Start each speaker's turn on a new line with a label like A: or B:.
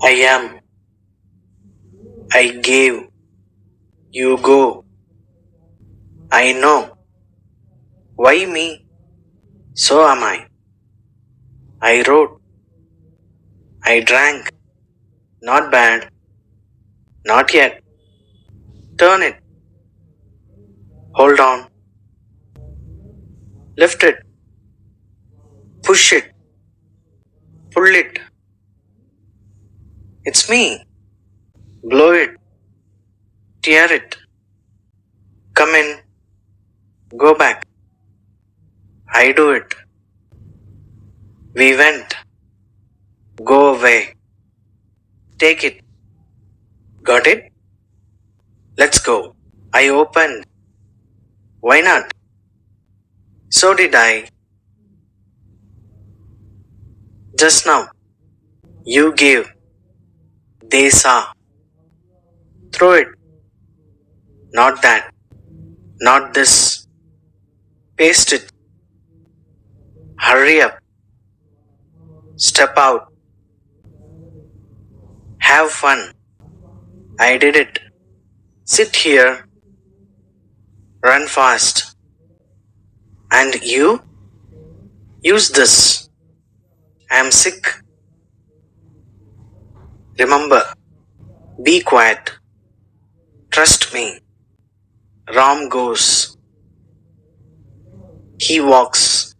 A: I am. I gave. You go. I know. Why me? So am I. I wrote. I drank. Not bad. Not yet. Turn it. Hold on. Lift it. Push it. Pull it. It's me. Blow it. Tear it. Come in. Go back. I do it. We went. Go away. Take it. Got it? Let's go. I opened. Why not? So did I. Just now. You gave. They saw. Throw it. Not that. Not this. Paste it. Hurry up. Step out. Have fun. I did it. Sit here. Run fast. And you? Use this. I am sick. Remember, be quiet. Trust me. Ram goes. He walks.